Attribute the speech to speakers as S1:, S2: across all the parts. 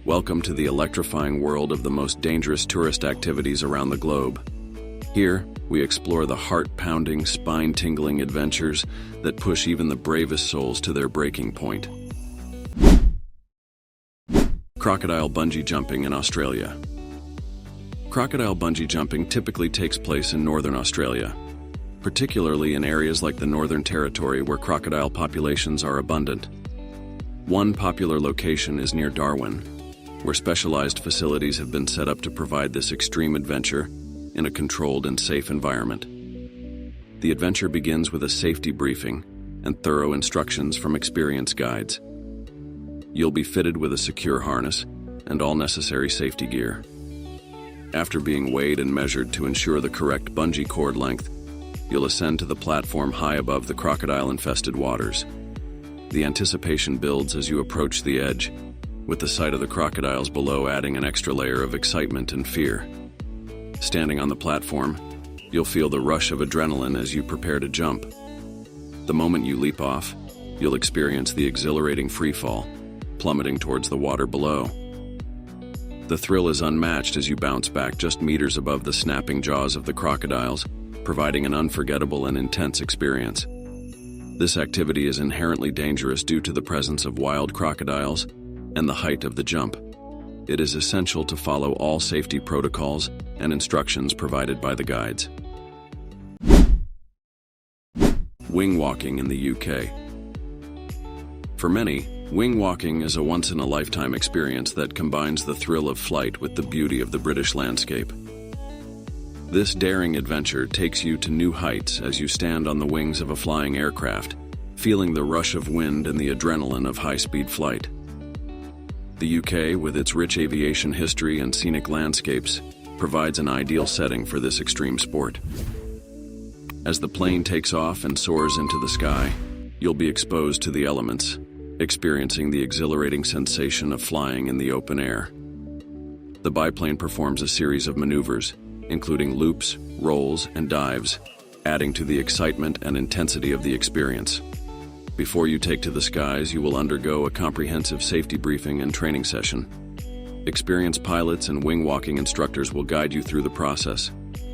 S1: Welcome to the electrifying world of the most dangerous tourist activities around the globe. Here, we explore the heart-pounding, spine-tingling adventures that push even the bravest souls to their breaking point. Crocodile bungee jumping in Australia. Crocodile bungee jumping typically takes place in northern Australia, particularly in areas like the Northern Territory where crocodile populations are abundant. One popular location is near Darwin, where specialized facilities have been set up to provide this extreme adventure in a controlled and safe environment. The adventure begins with a safety briefing and thorough instructions from experienced guides. You'll be fitted with a secure harness and all necessary safety gear. After being weighed and measured to ensure the correct bungee cord length, you'll ascend to the platform high above the crocodile-infested waters. The anticipation builds as you approach the edge, with the sight of the crocodiles below adding an extra layer of excitement and fear. Standing on the platform, you'll feel the rush of adrenaline as you prepare to jump. The moment you leap off, you'll experience the exhilarating free fall, plummeting towards the water below. The thrill is unmatched as you bounce back just meters above the snapping jaws of the crocodiles, providing an unforgettable and intense experience. This activity is inherently dangerous due to the presence of wild crocodiles and the height of the jump. It is essential to follow all safety protocols and instructions provided by the guides. Wing walking in the UK. For many, wing walking is a once-in-a-lifetime experience that combines the thrill of flight with the beauty of the British landscape. This daring adventure takes you to new heights as you stand on the wings of a flying aircraft, feeling the rush of wind and the adrenaline of high-speed flight. The UK, with its rich aviation history and scenic landscapes, provides an ideal setting for this extreme sport. As the plane takes off and soars into the sky, you'll be exposed to the elements, experiencing the exhilarating sensation of flying in the open air. The biplane performs a series of maneuvers, including loops, rolls, and dives, adding to the excitement and intensity of the experience. Before you take to the skies, you will undergo a comprehensive safety briefing and training session. Experienced pilots and wing walking instructors will guide you through the process,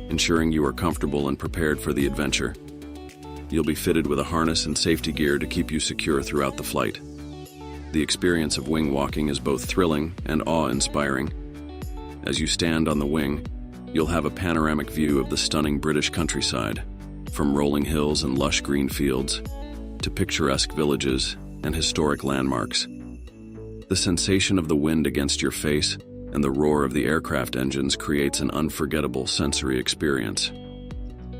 S1: ensuring you are comfortable and prepared for the adventure. You'll be fitted with a harness and safety gear to keep you secure throughout the flight. The experience of wing walking is both thrilling and awe-inspiring. As you stand on the wing, you'll have a panoramic view of the stunning British countryside, from rolling hills and lush green fields to picturesque villages and historic landmarks. The sensation of the wind against your face and the roar of the aircraft engines creates an unforgettable sensory experience.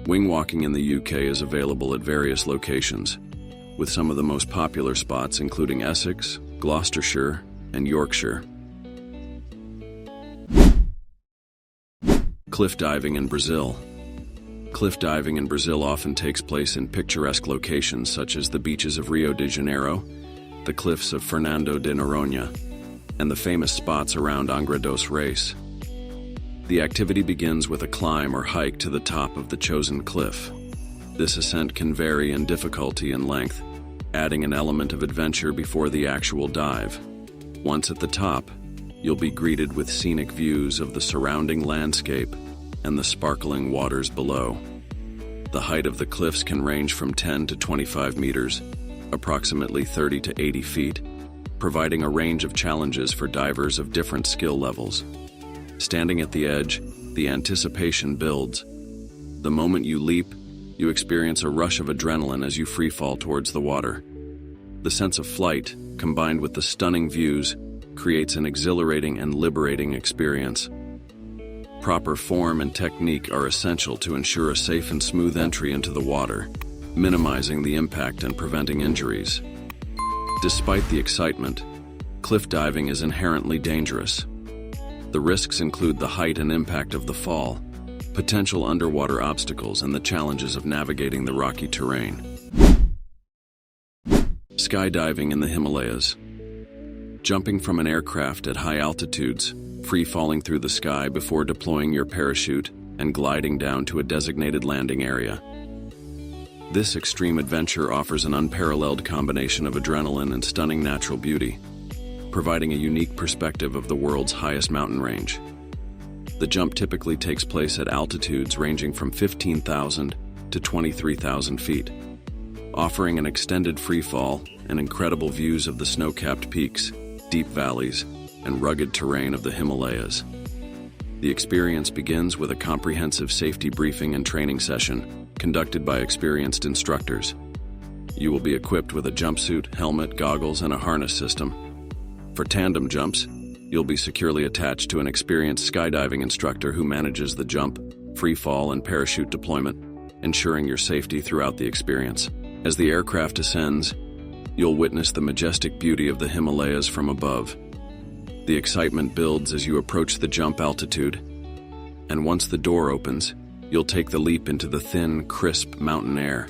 S1: Wing walking in the UK is available at various locations, with some of the most popular spots including Essex, Gloucestershire, and Yorkshire. Cliff diving in Brazil. Cliff diving in Brazil often takes place in picturesque locations such as the beaches of Rio de Janeiro, the cliffs of Fernando de Noronha, and the famous spots around Angra dos Reis. The activity begins with a climb or hike to the top of the chosen cliff. This ascent can vary in difficulty and length, adding an element of adventure before the actual dive. Once at the top, you'll be greeted with scenic views of the surrounding landscape and the sparkling waters below. The height of the cliffs can range from 10 to 25 meters, approximately 30 to 80 feet, providing a range of challenges for divers of different skill levels. Standing at the edge, the anticipation builds. The moment you leap, you experience a rush of adrenaline as you free fall towards the water. The sense of flight, combined with the stunning views, creates an exhilarating and liberating experience. Proper form and technique are essential to ensure a safe and smooth entry into the water, minimizing the impact and preventing injuries. Despite the excitement, cliff diving is inherently dangerous. The risks include the height and impact of the fall, potential underwater obstacles, and the challenges of navigating the rocky terrain. Skydiving in the Himalayas. Jumping from an aircraft at high altitudes, free-falling through the sky before deploying your parachute and gliding down to a designated landing area. This extreme adventure offers an unparalleled combination of adrenaline and stunning natural beauty, providing a unique perspective of the world's highest mountain range. The jump typically takes place at altitudes ranging from 15,000 to 23,000 feet, offering an extended free fall and incredible views of the snow-capped peaks, deep valleys, and rugged terrain of the Himalayas. The experience begins with a comprehensive safety briefing and training session conducted by experienced instructors. You will be equipped with a jumpsuit, helmet, goggles, and a harness system. For tandem jumps, you'll be securely attached to an experienced skydiving instructor who manages the jump, free fall, and parachute deployment, ensuring your safety throughout the experience. As the aircraft ascends, you'll witness the majestic beauty of the Himalayas from above. The excitement builds as you approach the jump altitude, and once the door opens, you'll take the leap into the thin, crisp mountain air.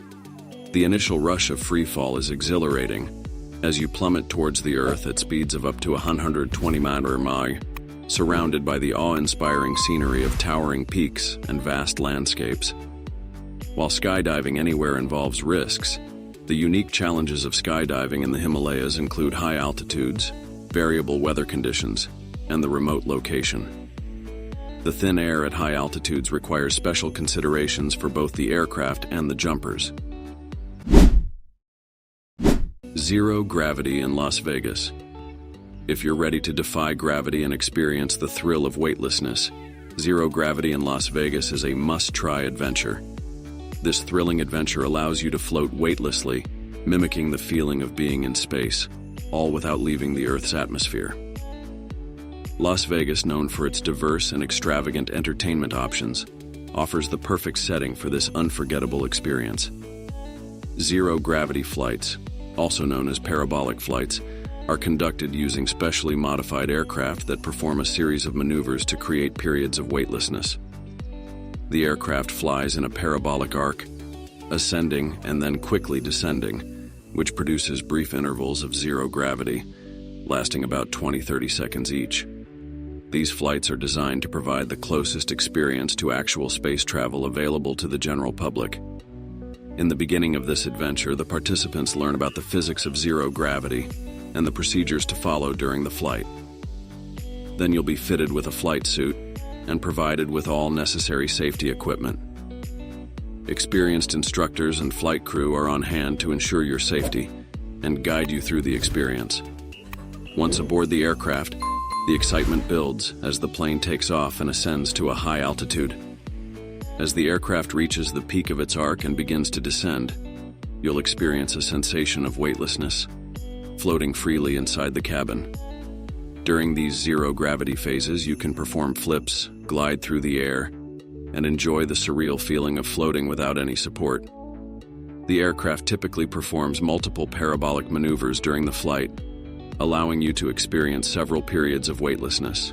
S1: The initial rush of free fall is exhilarating as you plummet towards the earth at speeds of up to 120 mph, surrounded by the awe-inspiring scenery of towering peaks and vast landscapes. While skydiving anywhere involves risks, the unique challenges of skydiving in the Himalayas include high altitudes, variable weather conditions, and the remote location. The thin air at high altitudes requires special considerations for both the aircraft and the jumpers. Zero gravity in Las Vegas. If you're ready to defy gravity and experience the thrill of weightlessness, Zero Gravity in Las Vegas is a must-try adventure. This thrilling adventure allows you to float weightlessly, mimicking the feeling of being in space, all without leaving the Earth's atmosphere. Las Vegas, known for its diverse and extravagant entertainment options, offers the perfect setting for this unforgettable experience. Zero-gravity flights, also known as parabolic flights, are conducted using specially modified aircraft that perform a series of maneuvers to create periods of weightlessness. The aircraft flies in a parabolic arc, ascending and then quickly descending, which produces brief intervals of zero gravity, lasting about 20-30 seconds each. These flights are designed to provide the closest experience to actual space travel available to the general public. In the beginning of this adventure, the participants learn about the physics of zero gravity and the procedures to follow during the flight. Then you'll be fitted with a flight suit and provided with all necessary safety equipment. Experienced instructors and flight crew are on hand to ensure your safety and guide you through the experience. Once aboard the aircraft, the excitement builds as the plane takes off and ascends to a high altitude. As the aircraft reaches the peak of its arc and begins to descend, you'll experience a sensation of weightlessness, floating freely inside the cabin. During these zero-gravity phases, you can perform flips, glide through the air, and enjoy the surreal feeling of floating without any support. The aircraft typically performs multiple parabolic maneuvers during the flight, allowing you to experience several periods of weightlessness.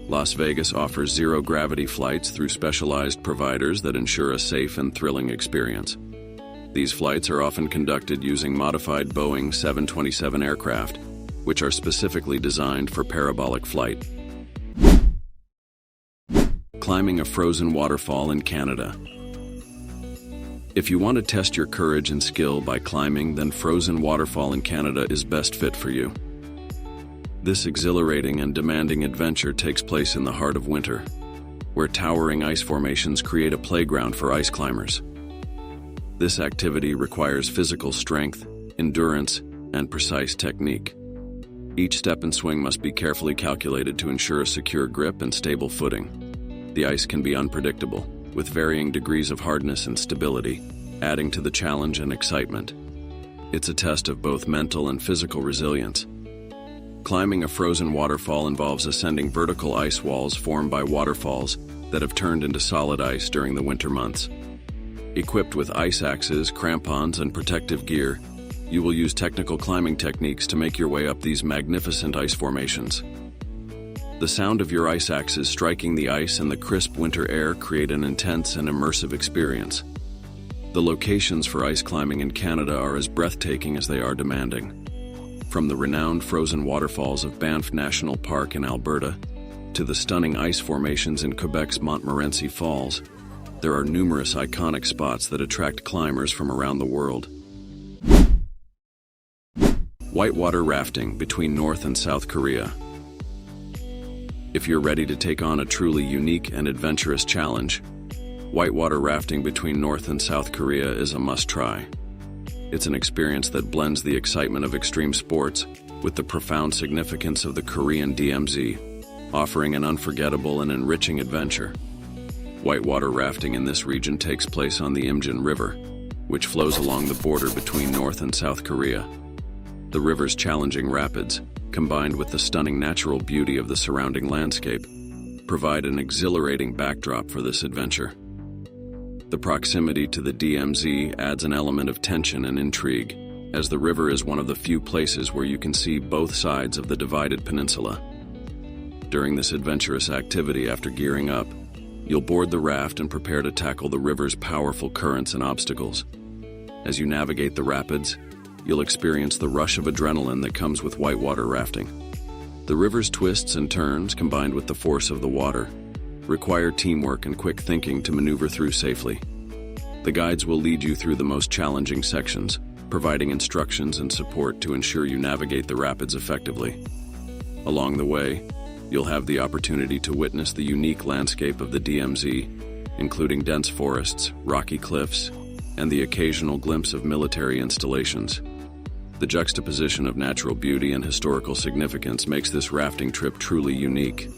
S1: Las Vegas offers zero-gravity flights through specialized providers that ensure a safe and thrilling experience. These flights are often conducted using modified Boeing 727 aircraft, which are specifically designed for parabolic flight. Climbing a frozen waterfall in Canada. If you want to test your courage and skill by climbing, then Frozen Waterfall in Canada is best fit for you. This exhilarating and demanding adventure takes place in the heart of winter, where towering ice formations create a playground for ice climbers. This activity requires physical strength, endurance, and precise technique. Each step and swing must be carefully calculated to ensure a secure grip and stable footing. The ice can be unpredictable, with varying degrees of hardness and stability, adding to the challenge and excitement. It's a test of both mental and physical resilience. Climbing a frozen waterfall involves ascending vertical ice walls formed by waterfalls that have turned into solid ice during the winter months. Equipped with ice axes, crampons, and protective gear, you will use technical climbing techniques to make your way up these magnificent ice formations. The sound of your ice axes striking the ice and the crisp winter air create an intense and immersive experience. The locations for ice climbing in Canada are as breathtaking as they are demanding. From the renowned frozen waterfalls of Banff National Park in Alberta to the stunning ice formations in Quebec's Montmorency Falls, there are numerous iconic spots that attract climbers from around the world. Whitewater Rafting between North and South Korea. If you're ready to take on a truly unique and adventurous challenge, whitewater rafting between North and South Korea is a must-try. It's an experience that blends the excitement of extreme sports with the profound significance of the Korean DMZ, offering an unforgettable and enriching adventure. Whitewater rafting in this region takes place on the Imjin River, which flows along the border between North and South Korea. The river's challenging rapids, combined with the stunning natural beauty of the surrounding landscape, provide an exhilarating backdrop for this adventure. The proximity to the DMZ adds an element of tension and intrigue, as the river is one of the few places where you can see both sides of the divided peninsula. During this adventurous activity, after gearing up, you'll board the raft and prepare to tackle the river's powerful currents and obstacles. As you navigate the rapids, you'll experience the rush of adrenaline that comes with whitewater rafting. The river's twists and turns, combined with the force of the water, require teamwork and quick thinking to maneuver through safely. The guides will lead you through the most challenging sections, providing instructions and support to ensure you navigate the rapids effectively. Along the way, you'll have the opportunity to witness the unique landscape of the DMZ, including dense forests, rocky cliffs, and the occasional glimpse of military installations. The juxtaposition of natural beauty and historical significance makes this rafting trip truly unique.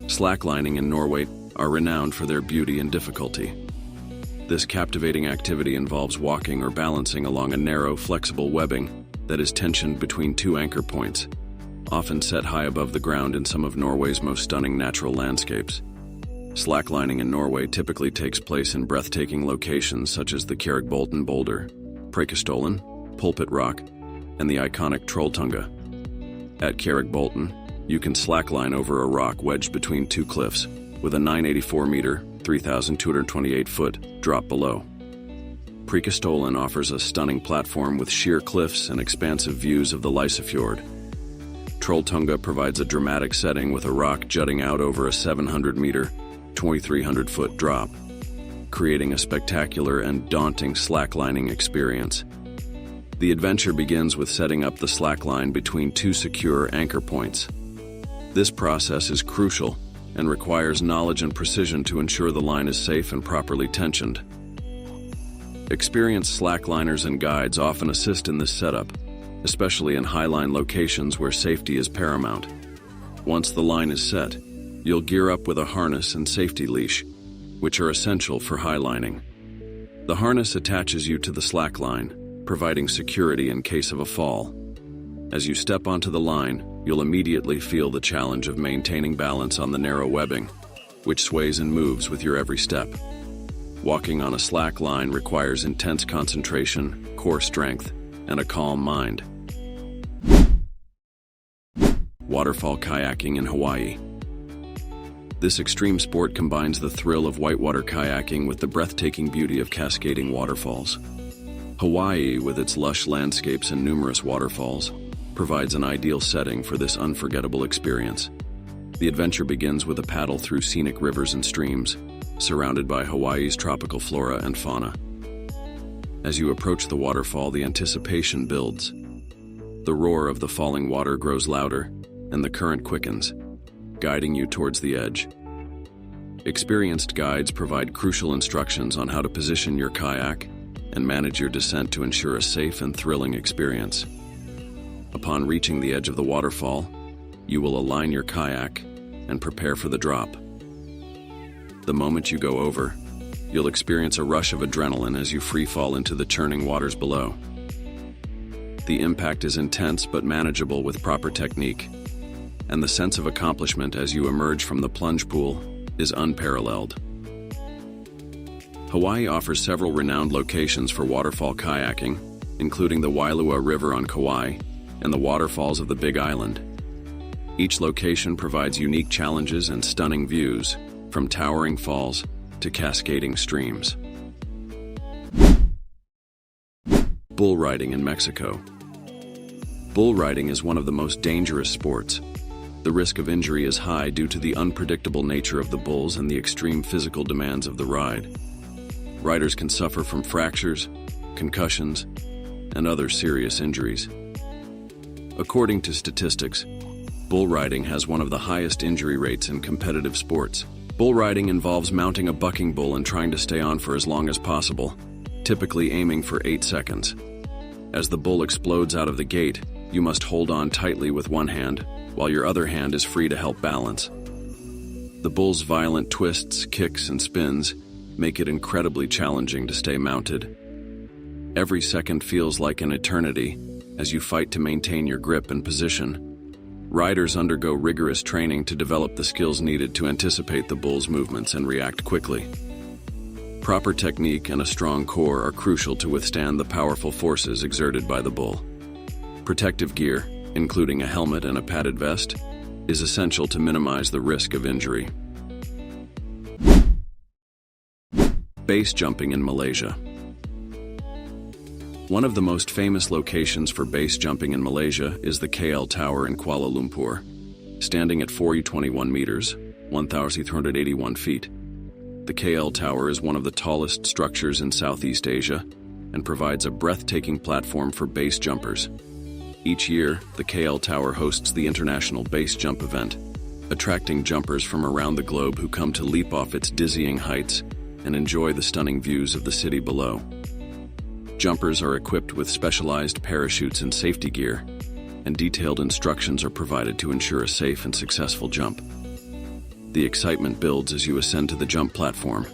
S1: Slacklining in Norway are renowned for their beauty and difficulty. This captivating activity involves walking or balancing along a narrow, flexible webbing that is tensioned between two anchor points, often set high above the ground in some of Norway's most stunning natural landscapes. Slacklining in Norway typically takes place in breathtaking locations such as the Kjergbolten boulder, Preikestolen, Pulpit Rock, and the iconic Trolltunga. At Kjergbolten, you can slackline over a rock wedged between two cliffs, with a 984-meter, 3,228-foot drop below. Preikestolen offers a stunning platform with sheer cliffs and expansive views of the Lysefjord. Trolltunga provides a dramatic setting with a rock jutting out over a 700-meter, 2,300-foot drop, creating a spectacular and daunting slacklining experience. The adventure begins with setting up the slackline between two secure anchor points. This process is crucial and requires knowledge and precision to ensure the line is safe and properly tensioned. Experienced slackliners and guides often assist in this setup, especially in highline locations where safety is paramount. Once the line is set, you'll gear up with a harness and safety leash, which are essential for highlining. The harness attaches you to the slackline, providing security in case of a fall. As you step onto the line, you'll immediately feel the challenge of maintaining balance on the narrow webbing, which sways and moves with your every step. Walking on a slack line requires intense concentration, core strength, and a calm mind. Waterfall Kayaking in Hawaii. This extreme sport combines the thrill of whitewater kayaking with the breathtaking beauty of cascading waterfalls. Hawaii, with its lush landscapes and numerous waterfalls, provides an ideal setting for this unforgettable experience. The adventure begins with a paddle through scenic rivers and streams, surrounded by Hawaii's tropical flora and fauna. As you approach the waterfall, the anticipation builds. The roar of the falling water grows louder, and the current quickens, guiding you towards the edge. Experienced guides provide crucial instructions on how to position your kayak and manage your descent to ensure a safe and thrilling experience. Upon reaching the edge of the waterfall, you will align your kayak and prepare for the drop. The moment you go over, you'll experience a rush of adrenaline as you free fall into the churning waters below. The impact is intense but manageable with proper technique, and the sense of accomplishment as you emerge from the plunge pool is unparalleled. Hawaii offers several renowned locations for waterfall kayaking, including the Wailua River on Kauai and the waterfalls of the Big Island. Each location provides unique challenges and stunning views, from towering falls to cascading streams. Bull riding in Mexico. Bull riding is one of the most dangerous sports. The risk of injury is high due to the unpredictable nature of the bulls and the extreme physical demands of the ride. Riders can suffer from fractures, concussions, and other serious injuries. According to statistics, bull riding has one of the highest injury rates in competitive sports. Bull riding involves mounting a bucking bull and trying to stay on for as long as possible, typically aiming for 8 seconds. As the bull explodes out of the gate, you must hold on tightly with one hand, while your other hand is free to help balance. The bull's violent twists, kicks, and spins make it incredibly challenging to stay mounted. Every second feels like an eternity as you fight to maintain your grip and position. Riders undergo rigorous training to develop the skills needed to anticipate the bull's movements and react quickly. Proper technique and a strong core are crucial to withstand the powerful forces exerted by the bull. Protective gear, including a helmet and a padded vest, is essential to minimize the risk of injury. Base jumping in Malaysia. One of the most famous locations for base jumping in Malaysia is the KL Tower in Kuala Lumpur, standing at 421 meters, 1,381 feet. The KL Tower is one of the tallest structures in Southeast Asia and provides a breathtaking platform for base jumpers. Each year, the KL Tower hosts the International Base Jump event, attracting jumpers from around the globe who come to leap off its dizzying heights and enjoy the stunning views of the city below. Jumpers are equipped with specialized parachutes and safety gear, and detailed instructions are provided to ensure a safe and successful jump. The excitement builds as you ascend to the jump platform,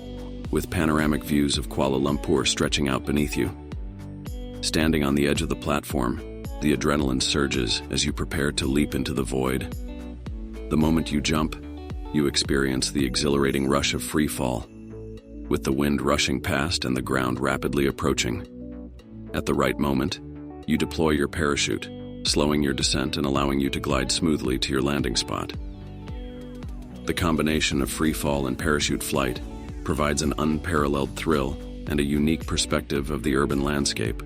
S1: with panoramic views of Kuala Lumpur stretching out beneath you. Standing on the edge of the platform, the adrenaline surges as you prepare to leap into the void. The moment you jump, you experience the exhilarating rush of free fall, with the wind rushing past and the ground rapidly approaching. At the right moment, you deploy your parachute, slowing your descent and allowing you to glide smoothly to your landing spot. The combination of free fall and parachute flight provides an unparalleled thrill and a unique perspective of the urban landscape.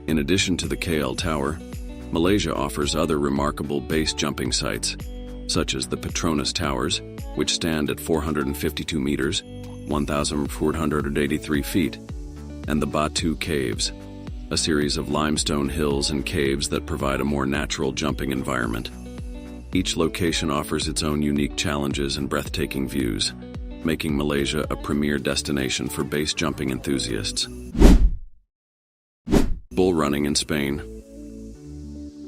S1: In addition to the KL Tower, Malaysia offers other remarkable base jumping sites, such as the Petronas Towers, which stand at 452 meters, 1,483 feet, and the Batu Caves, a series of limestone hills and caves that provide a more natural jumping environment. Each location offers its own unique challenges and breathtaking views, making Malaysia a premier destination for base jumping enthusiasts. Bull running in Spain.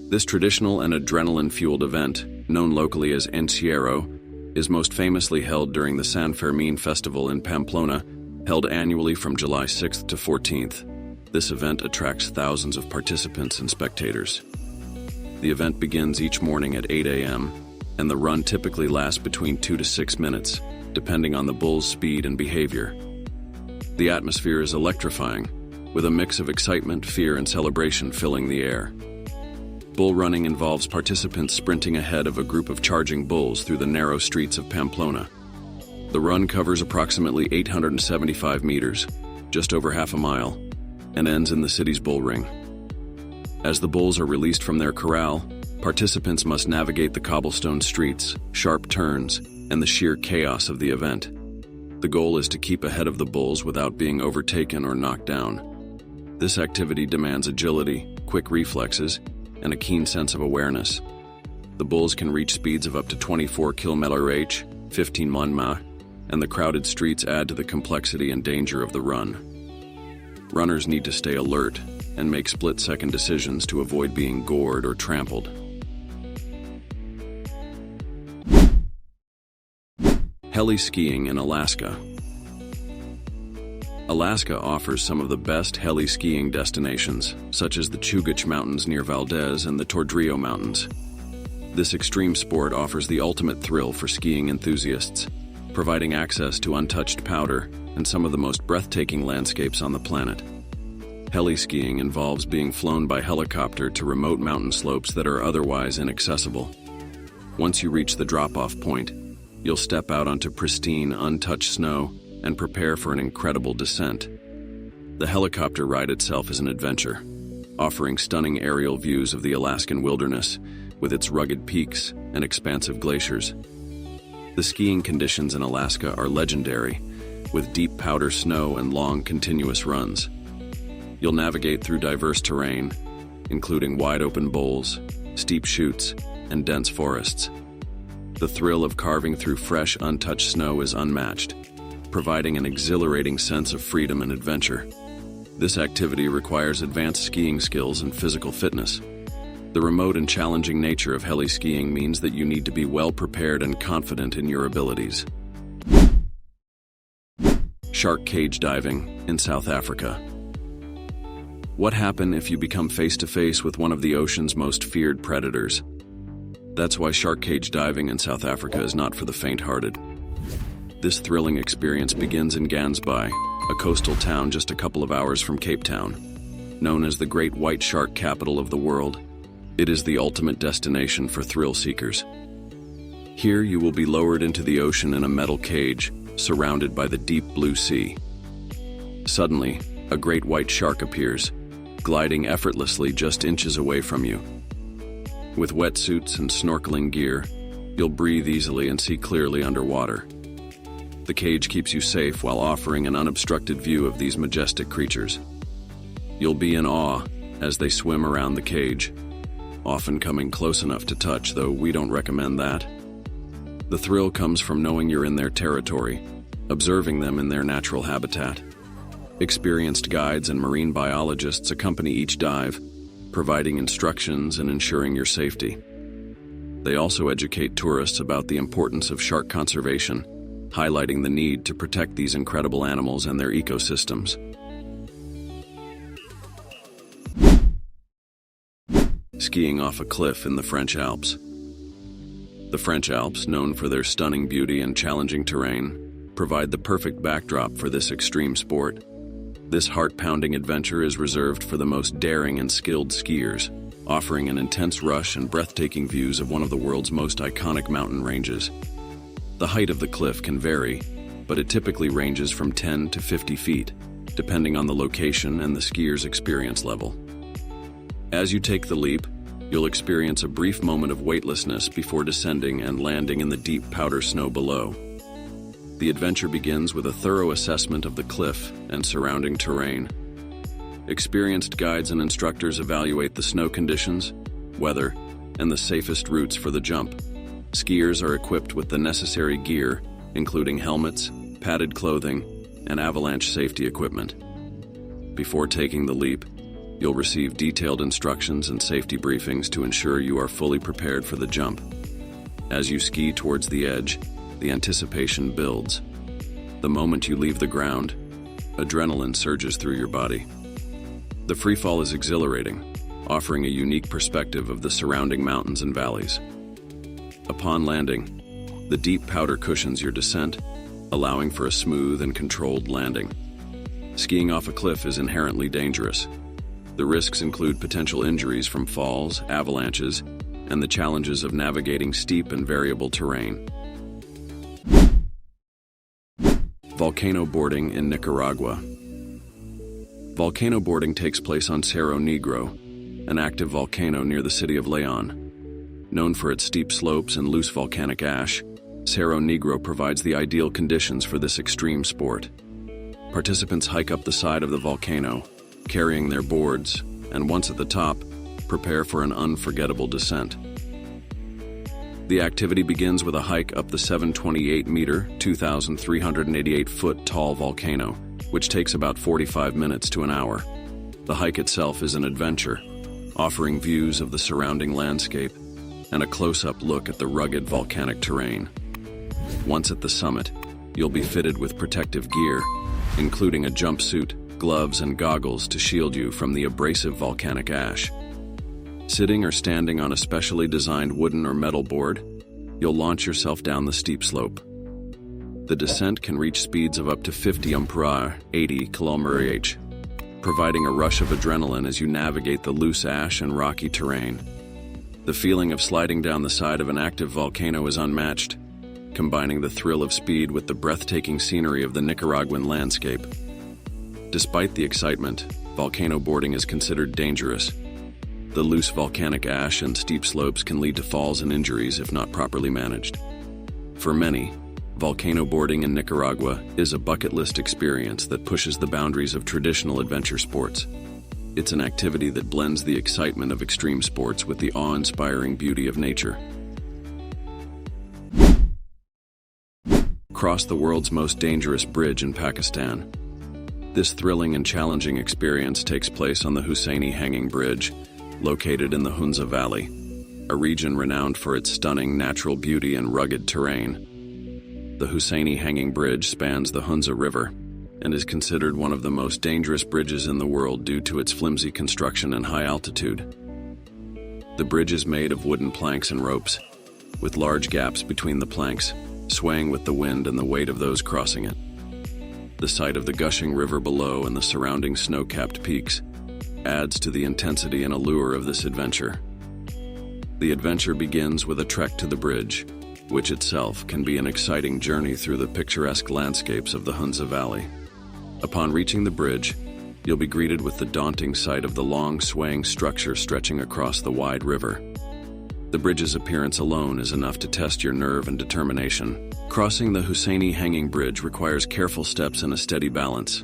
S1: This traditional and adrenaline-fueled event, known locally as Encierro, is most famously held during the San Fermin festival in Pamplona, held annually from July 6th to 14th. This event attracts thousands of participants and spectators. The event begins each morning at 8 a.m., and the run typically lasts between 2 to 6 minutes, depending on the bull's speed and behavior. The atmosphere is electrifying, with a mix of excitement, fear, and celebration filling the air. Bull running involves participants sprinting ahead of a group of charging bulls through the narrow streets of Pamplona. The run covers approximately 875 meters, just over half a mile, and ends in the city's bull ring. As the bulls are released from their corral, participants must navigate the cobblestone streets, sharp turns, and the sheer chaos of the event. The goal is to keep ahead of the bulls without being overtaken or knocked down. This activity demands agility, quick reflexes, and a keen sense of awareness. The bulls can reach speeds of up to 24 km/h, 15 mph, and the crowded streets add to the complexity and danger of the run. Runners need to stay alert and make split-second decisions to avoid being gored or trampled. Heli Skiing in Alaska. Alaska offers some of the best heli skiing destinations, such as the Chugach Mountains near Valdez and the Tordrillo Mountains. This extreme sport offers the ultimate thrill for skiing enthusiasts, providing access to untouched powder and some of the most breathtaking landscapes on the planet. Heli skiing involves being flown by helicopter to remote mountain slopes that are otherwise inaccessible. Once you reach the drop-off point, you'll step out onto pristine, untouched snow and prepare for an incredible descent. The helicopter ride itself is an adventure, offering stunning aerial views of the Alaskan wilderness with its rugged peaks and expansive glaciers. The skiing conditions in Alaska are legendary, with deep powder snow and long, continuous runs. You'll navigate through diverse terrain, including wide-open bowls, steep chutes, and dense forests. The thrill of carving through fresh, untouched snow is unmatched, providing an exhilarating sense of freedom and adventure. This activity requires advanced skiing skills and physical fitness. The remote and challenging nature of heli skiing means that you need to be well prepared and confident in your abilities. Shark cage diving in South Africa. What happens if you become face-to-face with one of the ocean's most feared predators? That's why shark cage diving in South Africa is not for the faint-hearted. This thrilling experience begins in Gansbaai, a coastal town just a couple of hours from Cape Town. Known as the Great White Shark Capital of the world, it is the ultimate destination for thrill seekers. Here you will be lowered into the ocean in a metal cage, surrounded by the deep blue sea. Suddenly, a great white shark appears, gliding effortlessly just inches away from you. With wetsuits and snorkeling gear, you'll breathe easily and see clearly underwater. The cage keeps you safe while offering an unobstructed view of these majestic creatures. You'll be in awe as they swim around the cage, often coming close enough to touch, though we don't recommend that. The thrill comes from knowing you're in their territory, observing them in their natural habitat. Experienced guides and marine biologists accompany each dive, providing instructions and ensuring your safety. They also educate tourists about the importance of shark conservation, highlighting the need to protect these incredible animals and their ecosystems. Skiing off a cliff in the French Alps. The French Alps, known for their stunning beauty and challenging terrain, provide the perfect backdrop for this extreme sport. This heart-pounding adventure is reserved for the most daring and skilled skiers, offering an intense rush and breathtaking views of one of the world's most iconic mountain ranges. The height of the cliff can vary, but it typically ranges from 10 to 50 feet, depending on the location and the skier's experience level. As you take the leap, you'll experience a brief moment of weightlessness before descending and landing in the deep powder snow below. The adventure begins with a thorough assessment of the cliff and surrounding terrain. Experienced guides and instructors evaluate the snow conditions, weather, and the safest routes for the jump. Skiers are equipped with the necessary gear, including helmets, padded clothing, and avalanche safety equipment. Before taking the leap, you'll receive detailed instructions and safety briefings to ensure you are fully prepared for the jump. As you ski towards the edge, the anticipation builds. The moment you leave the ground, adrenaline surges through your body. The freefall is exhilarating, offering a unique perspective of the surrounding mountains and valleys. Upon landing, the deep powder cushions your descent, allowing for a smooth and controlled landing. Skiing off a cliff is inherently dangerous. The risks include potential injuries from falls, avalanches, and the challenges of navigating steep and variable terrain. Volcano boarding in Nicaragua. Volcano boarding takes place on Cerro Negro, an active volcano near the city of Leon. Known for its steep slopes and loose volcanic ash, Cerro Negro provides the ideal conditions for this extreme sport. Participants hike up the side of the volcano, carrying their boards, and once at the top, prepare for an unforgettable descent. The activity begins with a hike up the 728-meter, 2,388-foot tall volcano, which takes about 45 minutes to an hour. The hike itself is an adventure, offering views of the surrounding landscape and a close-up look at the rugged volcanic terrain. Once at the summit, you'll be fitted with protective gear, including a jumpsuit, gloves, and goggles to shield you from the abrasive volcanic ash. Sitting or standing on a specially designed wooden or metal board, you'll launch yourself down the steep slope. The descent can reach speeds of up to 50 mph, 80 km/h, providing a rush of adrenaline as you navigate the loose ash and rocky terrain. The feeling of sliding down the side of an active volcano is unmatched, combining the thrill of speed with the breathtaking scenery of the Nicaraguan landscape. Despite the excitement, volcano boarding is considered dangerous. The loose volcanic ash and steep slopes can lead to falls and injuries if not properly managed. For many, Volcano boarding in Nicaragua is a bucket list experience that pushes the boundaries of traditional adventure sports. It's an activity that blends the excitement of extreme sports with the awe-inspiring beauty of nature. Cross the world's most dangerous bridge in Pakistan. This thrilling and challenging experience takes place on the Hussaini Hanging Bridge, located in the Hunza Valley, a region renowned for its stunning natural beauty and rugged terrain. The Hussaini Hanging Bridge spans the Hunza River and is considered one of the most dangerous bridges in the world due to its flimsy construction and high altitude. The bridge is made of wooden planks and ropes, with large gaps between the planks, swaying with the wind and the weight of those crossing it. The sight of the gushing river below and the surrounding snow-capped peaks adds to the intensity and allure of this adventure. The adventure begins with a trek to the bridge, which itself can be an exciting journey through the picturesque landscapes of the Hunza Valley. Upon reaching the bridge, you'll be greeted with the daunting sight of the long, swaying structure stretching across the wide river. The bridge's appearance alone is enough to test your nerve and determination. Crossing the Hussaini Hanging Bridge requires careful steps and a steady balance.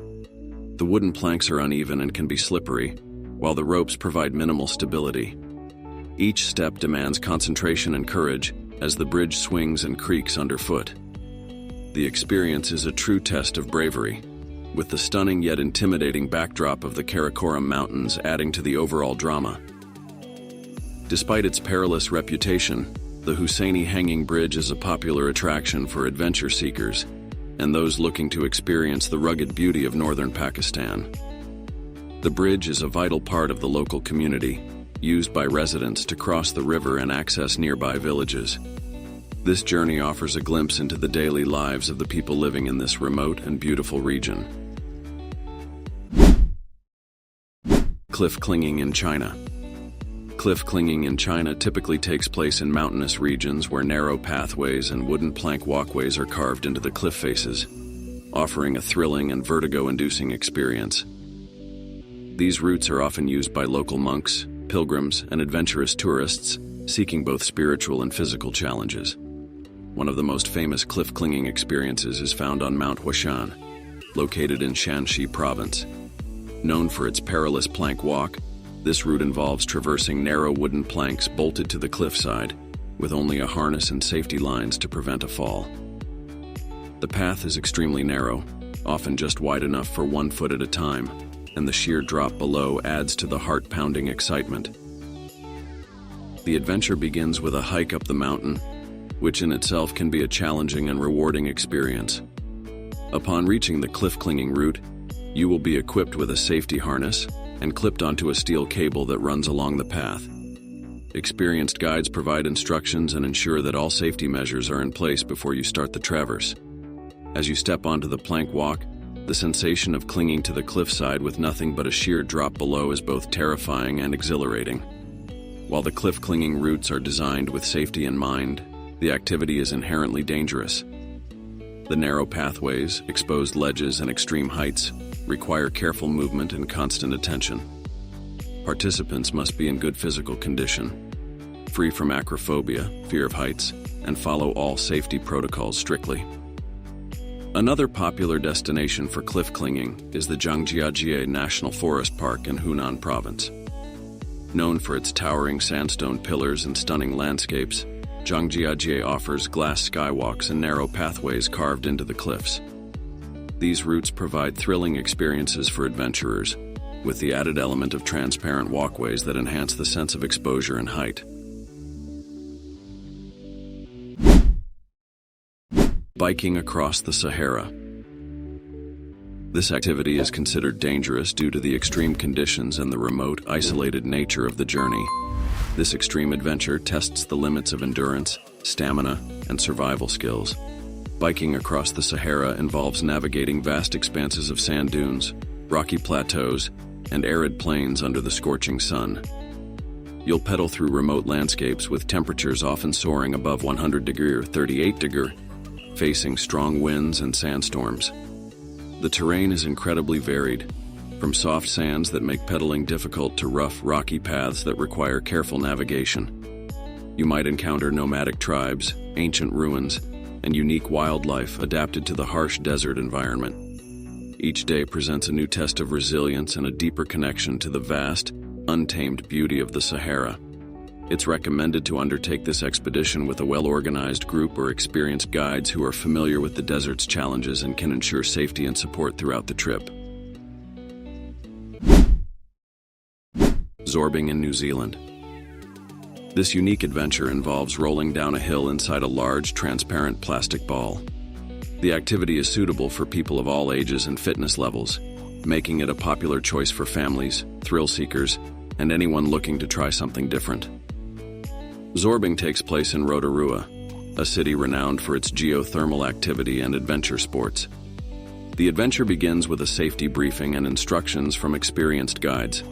S1: The wooden planks are uneven and can be slippery, while the ropes provide minimal stability. Each step demands concentration and courage as the bridge swings and creaks underfoot. The experience is a true test of bravery, with the stunning yet intimidating backdrop of the Karakoram Mountains adding to the overall drama. Despite its perilous reputation, the Hussaini Hanging Bridge is a popular attraction for adventure seekers and those looking to experience the rugged beauty of northern Pakistan. The bridge is a vital part of the local community, used by residents to cross the river and access nearby villages. This journey offers a glimpse into the daily lives of the people living in this remote and beautiful region. Cliff clinging in China. Cliff clinging in China typically takes place in mountainous regions where narrow pathways and wooden plank walkways are carved into the cliff faces, offering a thrilling and vertigo-inducing experience. These routes are often used by local monks, pilgrims, and adventurous tourists seeking both spiritual and physical challenges. One of the most famous cliff clinging experiences is found on Mount Huashan, located in Shanxi province. Known for its perilous plank walk, this route involves traversing narrow wooden planks bolted to the cliffside, with only a harness and safety lines to prevent a fall. The path is extremely narrow, often just wide enough for 1 foot at a time, and the sheer drop below adds to the heart-pounding excitement. The adventure begins with a hike up the mountain, which in itself can be a challenging and rewarding experience. Upon reaching the cliff-clinging route, you will be equipped with a safety harness and clipped onto a steel cable that runs along the path. Experienced guides provide instructions and ensure that all safety measures are in place before you start the traverse. As you step onto the plank walk, the sensation of clinging to the cliffside with nothing but a sheer drop below is both terrifying and exhilarating. While the cliff-clinging routes are designed with safety in mind, the activity is inherently dangerous. The narrow pathways, exposed ledges, and extreme heights require careful movement and constant attention. Participants must be in good physical condition, free from acrophobia, fear of heights, and follow all safety protocols strictly. Another popular destination for cliff clinging is the Zhangjiajie National Forest Park in Hunan Province. Known for its towering sandstone pillars and stunning landscapes, Zhangjiajie offers glass skywalks and narrow pathways carved into the cliffs. These routes provide thrilling experiences for adventurers, with the added element of transparent walkways that enhance the sense of exposure and height. Biking across the Sahara. This activity is considered dangerous due to the extreme conditions and the remote, isolated nature of the journey. This extreme adventure tests the limits of endurance, stamina, and survival skills. Biking across the Sahara involves navigating vast expanses of sand dunes, rocky plateaus, and arid plains under the scorching sun. You'll pedal through remote landscapes with temperatures often soaring above 100 degrees or 38 degrees, facing strong winds and sandstorms. The terrain is incredibly varied, from soft sands that make pedaling difficult to rough, rocky paths that require careful navigation. You might encounter nomadic tribes, ancient ruins, and unique wildlife adapted to the harsh desert environment. Each day presents a new test of resilience and a deeper connection to the vast, untamed beauty of the Sahara. It's recommended to undertake this expedition with a well-organized group or experienced guides who are familiar with the desert's challenges and can ensure safety and support throughout the trip. Zorbing in New Zealand. This unique adventure involves rolling down a hill inside a large, transparent plastic ball. The activity is suitable for people of all ages and fitness levels, making it a popular choice for families, thrill seekers, and anyone looking to try something different. Zorbing takes place in Rotorua, a city renowned for its geothermal activity and adventure sports. The adventure begins with a safety briefing and instructions from experienced guides.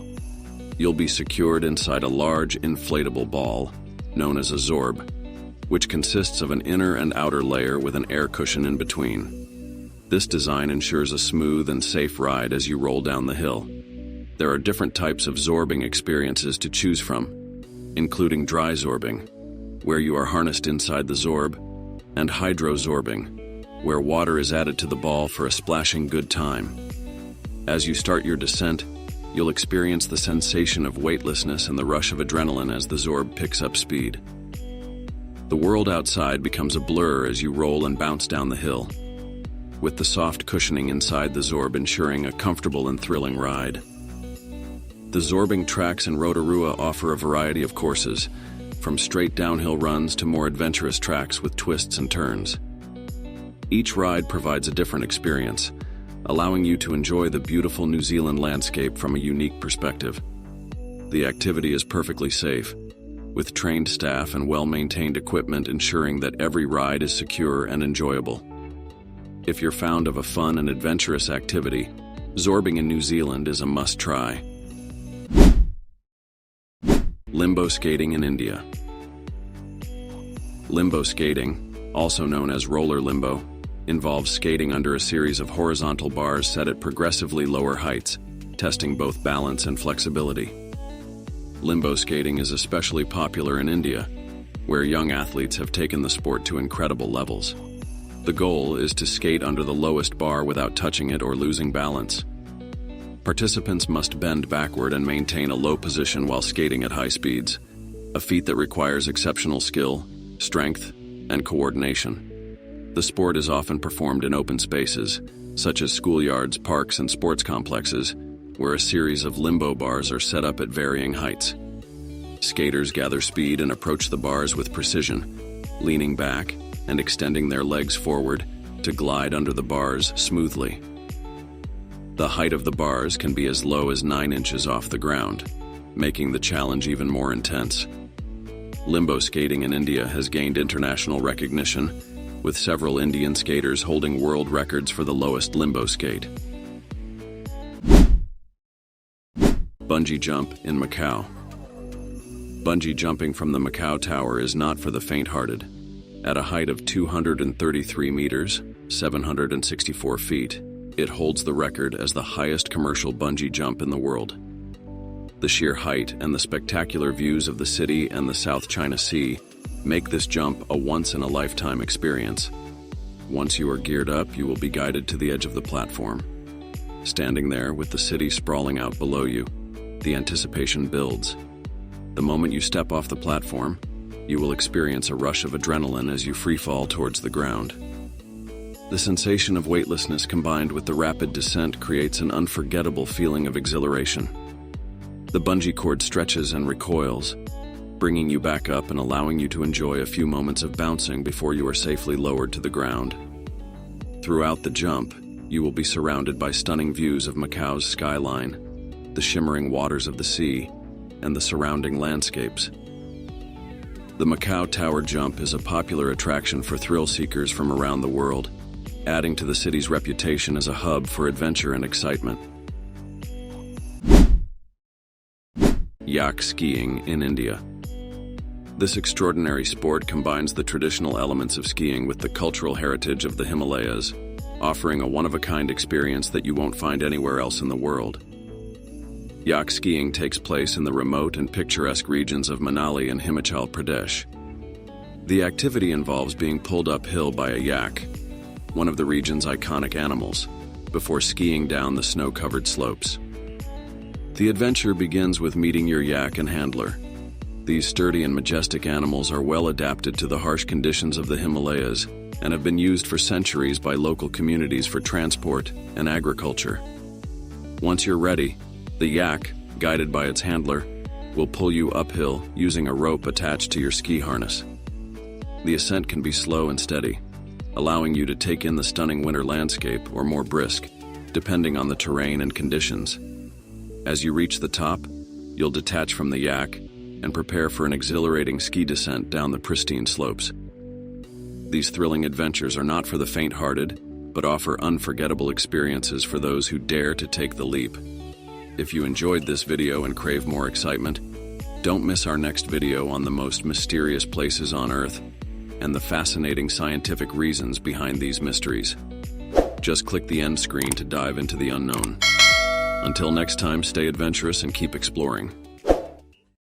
S1: You'll be secured inside a large inflatable ball, known as a Zorb, which consists of an inner and outer layer with an air cushion in between. This design ensures a smooth and safe ride as you roll down the hill. There are different types of zorbing experiences to choose from, including dry zorbing, where you are harnessed inside the Zorb, and hydro-zorbing, where water is added to the ball for a splashing good time. As you start your descent, you'll experience the sensation of weightlessness and the rush of adrenaline as the Zorb picks up speed. The world outside becomes a blur as you roll and bounce down the hill, with the soft cushioning inside the Zorb ensuring a comfortable and thrilling ride. The zorbing tracks in Rotorua offer a variety of courses, from straight downhill runs to more adventurous tracks with twists and turns. Each ride provides a different experience, allowing you to enjoy the beautiful New Zealand landscape from a unique perspective. The activity is perfectly safe, with trained staff and well-maintained equipment ensuring that every ride is secure and enjoyable. If you're fond of a fun and adventurous activity, zorbing in New Zealand is a must-try. Limbo skating in India. Limbo skating, also known as roller limbo, involves skating under a series of horizontal bars set at progressively lower heights, testing both balance and flexibility. Limbo skating is especially popular in India, where young athletes have taken the sport to incredible levels. The goal is to skate under the lowest bar without touching it or losing balance. Participants must bend backward and maintain a low position while skating at high speeds, a feat that requires exceptional skill, strength, and coordination. The sport is often performed in open spaces, such as schoolyards, parks, and sports complexes, where a series of limbo bars are set up at varying heights. Skaters gather speed and approach the bars with precision, leaning back and extending their legs forward to glide under the bars smoothly. The height of the bars can be as low as 9 inches off the ground, making the challenge even more intense. Limbo skating in India has gained international recognition, with several Indian skaters holding world records for the lowest limbo skate. Bungee jump in Macau. Bungee jumping from the Macau Tower is not for the faint-hearted. At a height of 233 meters, 764 feet, it holds the record as the highest commercial bungee jump in the world. The sheer height and the spectacular views of the city and the South China Sea make this jump a once-in-a-lifetime experience. Once you are geared up, you will be guided to the edge of the platform. Standing there with the city sprawling out below you, the anticipation builds. The moment you step off the platform, you will experience a rush of adrenaline as you freefall towards the ground. The sensation of weightlessness combined with the rapid descent creates an unforgettable feeling of exhilaration. The bungee cord stretches and recoils, bringing you back up and allowing you to enjoy a few moments of bouncing before you are safely lowered to the ground. Throughout the jump, you will be surrounded by stunning views of Macau's skyline, the shimmering waters of the sea, and the surrounding landscapes. The Macau Tower Jump is a popular attraction for thrill seekers from around the world, adding to the city's reputation as a hub for adventure and excitement. Yak Skiing in India. This extraordinary sport combines the traditional elements of skiing with the cultural heritage of the Himalayas, offering a one-of-a-kind experience that you won't find anywhere else in the world. Yak skiing takes place in the remote and picturesque regions of Manali and Himachal Pradesh. The activity involves being pulled uphill by a yak, one of the region's iconic animals, before skiing down the snow-covered slopes. The adventure begins with meeting your yak and handler. These sturdy and majestic animals are well adapted to the harsh conditions of the Himalayas and have been used for centuries by local communities for transport and agriculture. Once you're ready, the yak, guided by its handler, will pull you uphill using a rope attached to your ski harness. The ascent can be slow and steady, allowing you to take in the stunning winter landscape or more brisk, depending on the terrain and conditions. As you reach the top, you'll detach from the yak and prepare for an exhilarating ski descent down the pristine slopes. These thrilling adventures are not for the faint-hearted, but offer unforgettable experiences for those who dare to take the leap. If you enjoyed this video and crave more excitement, don't miss our next video on the most mysterious places on Earth and the fascinating scientific reasons behind these mysteries. Just click the end screen to dive into the unknown. Until next time, stay adventurous and keep exploring.